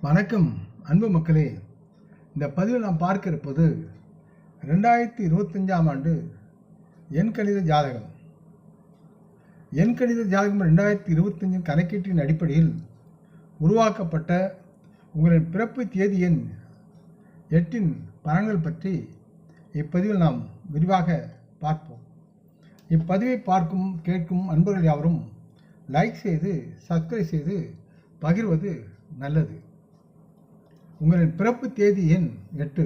வணக்கம் அன்பு மக்களே. இந்த பதிவில் நாம் பார்க்க இருப்பது 2025ஆம் ஆண்டு எண்கணித ஜாதகம். எண்கணித ஜாதகம் 2025 கணக்கீட்டின் அடிப்படையில் உருவாக்கப்பட்ட உங்களின் பிறப்பு தேதி எண் 8இன் பலன்கள் பற்றி இப்பதிவில் நாம் விரிவாக பார்ப்போம். இப்பதிவை கேட்கும் அன்பர்கள் யாவரும் லைக் செய்து சப்ஸ்கிரைப் செய்து பகிர்வது நல்லது. உங்களின் பிறப்பு தேதி எண் 8.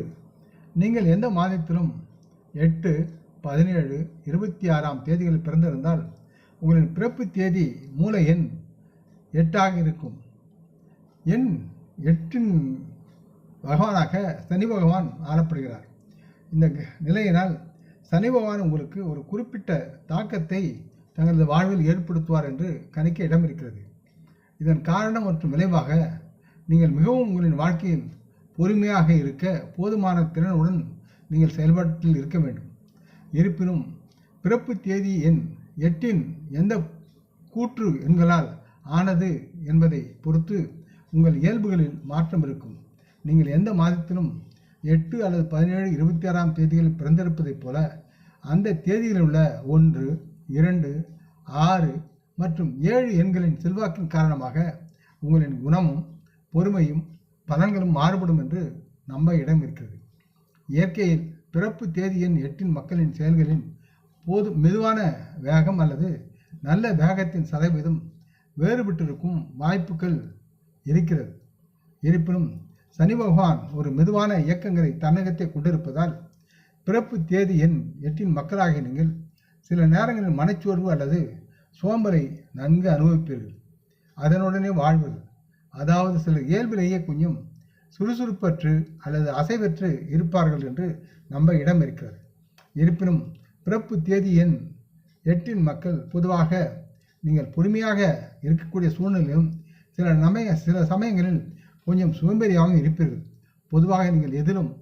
நீங்கள் எந்த மாதத்திலும் 8, 17, 26ஆம் தேதிகளில் பிறந்திருந்தால் உங்களின் பிறப்பு தேதி மூல எண் 8ஆக இருக்கும். எண் 8இன் பகவானாக சனி பகவான் ஆளப்படுகிறார். இந்த நிலையினால் சனி பகவான் உங்களுக்கு ஒரு குறிப்பிட்ட தாக்கத்தை தங்களது வாழ்வில் ஏற்படுத்துவார் என்று கணிக்க இடம் இருக்கிறது. இதன் காரணம் மற்றும் விளைவாக நீங்கள் மிகவும் உங்களின் வாழ்க்கையில் பொறுமையாக இருக்க போதுமான திறனுடன் நீங்கள் செயல்பாட்டில் இருக்க வேண்டும். இருப்பினும் பிறப்பு தேதி எண் 8இன் எந்த கூற்று எண்களால் ஆனது என்பதை பொறுத்து உங்கள் இயல்புகளில் மாற்றம் இருக்கும். நீங்கள் எந்த மாதத்திலும் 8 அல்லது 17, 26ஆம் தேதிகளில் பிறந்திருப்பதைப் போல அந்த தேதியில் உள்ள 1, 2, 6 மற்றும் 7 எண்களின் செல்வாக்கின் காரணமாக உங்களின் குணமும் பொறுமையும் பலன்களும் மாறுபடும் என்று நம்ப இடம் இருக்கிறது. இயற்கையில் பிறப்பு தேதி எண் 8இன் மக்களின் செயல்களின் மெதுவான வேகம் அல்லது நல்ல வேகத்தின் சதவீதம் வேறுபட்டிருக்கும் வாய்ப்புகள் இருக்கிறது. இருப்பினும் சனி பகவான் ஒரு மெதுவான இயக்கங்களை தன்னகத்தை கொண்டிருப்பதால் பிறப்பு தேதி எண் 8இன் மக்களாகிய நீங்கள் சில நேரங்களில் மனச்சோர்வு அல்லது சோம்பலை நன்கு அனுபவிப்பீர்கள். அதனுடனே வாழ்வது, அதாவது சிலர் இயல்பிலேயே கொஞ்சம் சுறுசுறுப்பற்று அல்லது அசைவற்று இருப்பார்கள் என்று நம்ப இடம் இருக்கிறது. இருப்பினும் பிறப்பு தேதி எண் 8இன் மக்கள் பொதுவாக நீங்கள் பொறுமையாக இருக்கக்கூடிய சூழ்நிலையிலும் சில சமயங்களில் கொஞ்சம் சோம்பேறியாகவும் இருப்பீர்கள். பொதுவாக நீங்கள் எதிலும்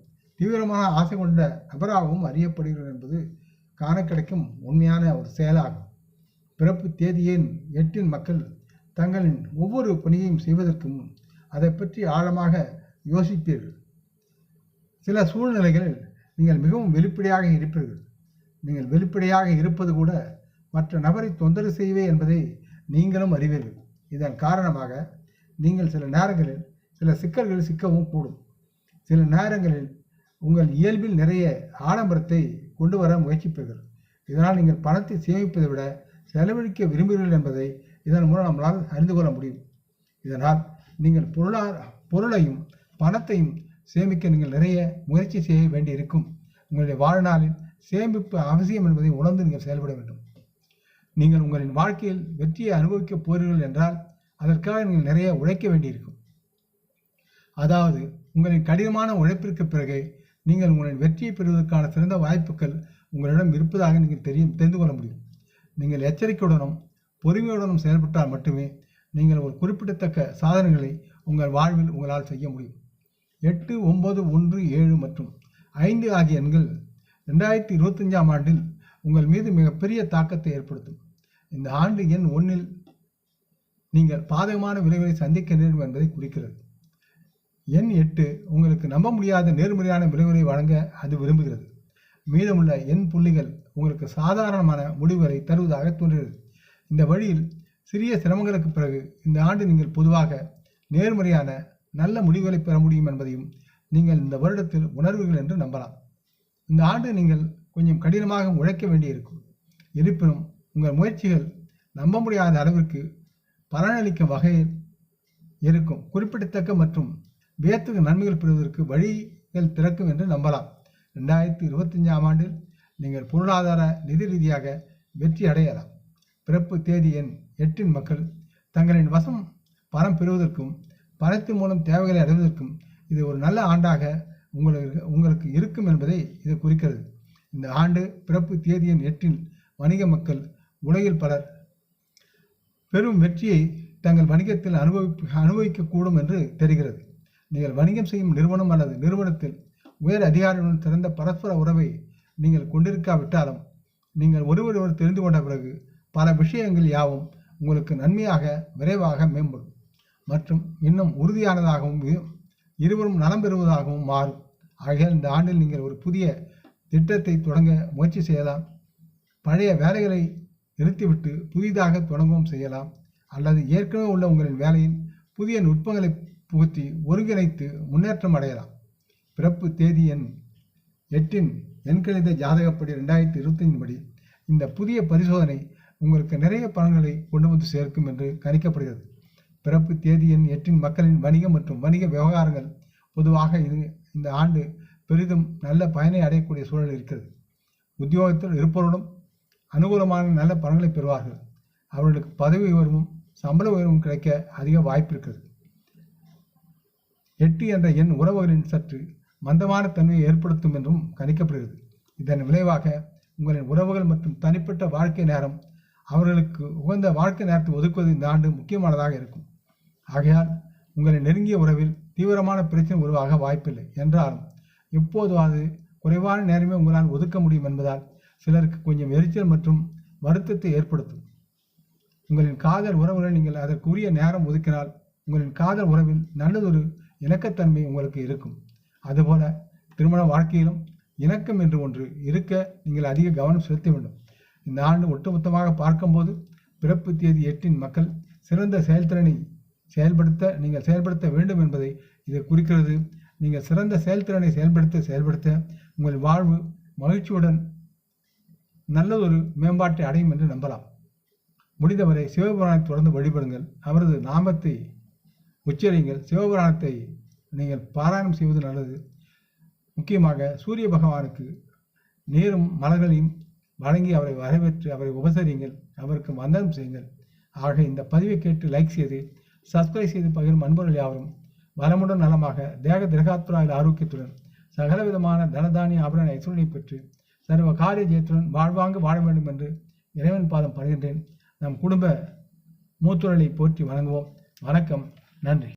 தீவிரமாக ஆசை கொண்ட நபராகவும் அறியப்படுகிறீர்கள் என்பது காண கிடைக்கும் உண்மையான ஒரு செயலாகும். பிறப்பு தேதி எண் 8இன் மக்கள் தங்களின் ஒவ்வொரு பணியையும் செய்வதற்கும் அதை பற்றி ஆழமாக யோசிப்பீர்கள். சில சூழ்நிலைகளில் நீங்கள் மிகவும் வெளிப்படையாக இருப்பீர்கள். நீங்கள் வெளிப்படையாக இருப்பது கூட மற்ற நபரை தொந்தரவு செய்வே என்பதை நீங்களும் அறிவீர்கள். இதன் காரணமாக நீங்கள் சில நேரங்களில் சில சிக்கல்களில் சிக்கவும் கூடும். சில நேரங்களில் உங்கள் இயல்பில் நிறைய ஆடம்பரத்தை கொண்டு வர முயற்சிப்பீர்கள். இதனால் நீங்கள் பணத்தை சேமிப்பதை விட செலவழிக்க விரும்புகிறீர்கள் என்பதை இதன் மூலம் நம்மளால் அறிந்து கொள்ள முடியும். இதனால் நீங்கள் பொருளையும் பணத்தையும் சேமிக்க நீங்கள் நிறைய முயற்சி செய்ய வேண்டியிருக்கும். உங்களுடைய வாழ்நாளில் சேமிப்பு அவசியம் என்பதை உணர்ந்து நீங்கள் செயல்பட வேண்டும். நீங்கள் உங்களின் வாழ்க்கையில் வெற்றியை அனுபவிக்கப் போகிறீர்கள் என்றால் அதற்காக நீங்கள் நிறைய உழைக்க வேண்டியிருக்கும். அதாவது உங்களின் கடினமான உழைப்பிற்கு பிறகு நீங்கள் உங்களின் வெற்றியை பெறுவதற்கான சிறந்த வாய்ப்புகள் உங்களிடம் இருப்பதாக நீங்கள் தெரிந்து கொள்ள முடியும். நீங்கள் எச்சரிக்கையுடனும் பொறுமையுடனும் செயல்பட்டால் மட்டுமே நீங்கள் ஒரு குறிப்பிடத்தக்க சாதனைகளை உங்கள் வாழ்வில் உங்களால் செய்ய முடியும். 8, 9, 1, 7 மற்றும் 5 ஆகிய எண்கள் 2025ஆம் ஆண்டில் உங்கள் மீது மிகப்பெரிய தாக்கத்தை ஏற்படுத்தும். இந்த ஆண்டு எண் 1இல் நீங்கள் பாதகமான விளைவுகளை சந்திக்க நேரும் என்பதை குறிக்கிறது. எண் 8 உங்களுக்கு நம்ப முடியாத நேர்மறையான விளைவுகளை வழங்க அது விரும்புகிறது. மீதமுள்ள எண் புள்ளிகள் உங்களுக்கு சாதாரணமான முடிவுகளை தருவதாக தோன்றுகிறது. இந்த வழியில் சிறிய சிரமங்களுக்கு பிறகு இந்த ஆண்டு நீங்கள் பொதுவாக நேர்மறையான நல்ல முடிவுகளை பெற முடியும் என்பதையும் நீங்கள் இந்த வருடத்தில் உணர்வீர்கள் என்று நம்பலாம். இந்த ஆண்டு நீங்கள் கொஞ்சம் கடினமாக உழைக்க வேண்டியிருக்கும். இருப்பினும் உங்கள் முயற்சிகள் நம்ப முடியாத அளவிற்கு பலனளிக்கும் வகையில் இருக்கும். குறிப்பிடத்தக்க மற்றும் வியத்தகு நன்மைகள் பெறுவதற்கு வழிகள் திறக்கும் என்று நம்பலாம். 2025ஆம் ஆண்டில் நீங்கள் பொருளாதார நிதி ரீதியாக வெற்றி அடையலாம். பிறப்பு தேதி எண் 8இன் மக்கள் தங்களின் வசம் பணம் பெறுவதற்கும் பணத்தின் மூலம் தேவைகளை அடைவதற்கும் இது ஒரு நல்ல ஆண்டாக உங்களுக்கு இருக்கும் என்பதை இது குறிக்கிறது. இந்த ஆண்டு பிறப்பு தேதி எண் 8இன் வணிக மக்கள் உலகில் பலர் பெரும் வெற்றியை தங்கள் வணிகத்தில் அனுபவிக்கக்கூடும் என்று தெரிகிறது. நீங்கள் வணிகம் செய்யும் நிறுவனம் அல்லது நிறுவனத்தில் உயர் அதிகாரிகளுடன் சிறந்த பரஸ்பர உறவை நீங்கள் கொண்டிருக்காவிட்டாலும் நீங்கள் ஒருவர் தெரிந்து கொண்ட பிறகு பல விஷயங்கள் யாவும் உங்களுக்கு நன்மையாக விரைவாக மேம்படும். மற்றும் இன்னும் உறுதியானதாகவும் இருவரும் நலம் பெறுவதாகவும் மாறும். ஆகையால் இந்த ஆண்டில் நீங்கள் ஒரு புதிய திட்டத்தை தொடங்க முயற்சி செய்யலாம். பழைய வேலைகளை நிறுத்திவிட்டு புதிதாக தொடங்கவும் செய்யலாம். அல்லது ஏற்கனவே உள்ள உங்களின் வேலையில் புதிய நுட்பங்களை புகுத்தி ஒருங்கிணைத்து முன்னேற்றம் அடையலாம். பிறப்பு தேதி எண் 8 எண்கணித ஜாதகப்படி 2025 படி இந்த புதிய பரிசோதனை உங்களுக்கு நிறைய பலன்களை கொண்டு வந்து சேர்க்கும் என்று கணிக்கப்படுகிறது. பிறப்பு தேதி எண் 8 மக்களின் வணிகம் மற்றும் வணிக விவகாரங்கள் பொதுவாக இந்த ஆண்டு பெரிதும் நல்ல பயனை அடையக்கூடிய சூழல் இருக்கிறது. உத்தியோகத்தில் இருப்பவர்களும் அனுகூலமான நல்ல பலன்களை பெறுவார்கள். அவர்களுக்கு பதவி உயர்வும் சம்பள உயர்வும் கிடைக்க அதிக வாய்ப்பு இருக்கிறது. 8 என்ற எண் உறவுகளின் சற்று மந்தமான தன்மையை ஏற்படுத்தும் என்றும் கணிக்கப்படுகிறது. இதன் விளைவாக உங்களின் உறவுகள் மற்றும் தனிப்பட்ட வாழ்க்கை நேரம் அவர்களுக்கு உகந்த வாழ்க்கை நேரத்தை ஒதுக்குவது இந்த ஆண்டு முக்கியமானதாக இருக்கும். ஆகையால் உங்களின் நெருங்கிய உறவில் தீவிரமான பிரச்சனை உருவாக வாய்ப்பில்லை என்றாலும் எப்போதுவாது குறைவான நேரமே உங்களால் ஒதுக்க முடியும் என்பதால் சிலருக்கு கொஞ்சம் எரிச்சல் மற்றும் வருத்தத்தை ஏற்படுத்தும். உங்களின் காதல் உறவுகளை நீங்கள் அதற்குரிய நேரம் ஒதுக்கினால் உங்களின் காதல் உறவில் நல்லதொரு இணக்கத்தன்மை உங்களுக்கு இருக்கும். அதுபோல திருமண வாழ்க்கையிலும் இணக்கம் என்று ஒன்று இருக்க நீங்கள் அதிக கவனம் செலுத்த வேண்டும். இந்த ஆண்டு ஒட்டுமொத்தமாக பார்க்கும்போது பிறப்பு தேதி 8 மக்கள் சிறந்த செயல்திறனை செயல்படுத்த வேண்டும் என்பதை இது குறிக்கிறது. நீங்கள் சிறந்த செயல்திறனை செயல்படுத்த உங்கள் வாழ்வு மகிழ்ச்சியுடன் நல்லதொரு மேம்பாட்டை அடையும் என்று நம்பலாம். முடிந்தவரை சிவபுராணத்தை தொடர்ந்து வழிபடுங்கள். அவரது நாமத்தை உச்சரியுங்கள். சிவபுராணத்தை நீங்கள் பாராயணம் செய்வது நல்லது. முக்கியமாக சூரிய பகவானுக்கு நீரும் மலர்களையும் வழங்கி அவரை வரவேற்று அவரை உபசரியுங்கள். அவருக்கு வந்தனம் செய்யுங்கள். ஆக இந்த பதிவை கேட்டு லைக் செய்து சப்ஸ்கிரைப் செய்து பகிரும் அன்பர்கள் யாவரும் வளமுடன் நலமாக தேக திரகாத்துராயில் ஆரோக்கியத்துடன் சகலவிதமான தனதானிய ஆபரண ஐஸ்வர்யை பெற்று சர்வ காரிய ஜெயத்துடன் வாழ்வாங்கு வாழ வேண்டும் என்று இறைவன் பாதம் படுகின்றேன். நம் குடும்ப மூத்துழலை போற்றி வணங்குவோம். வணக்கம். நன்றி.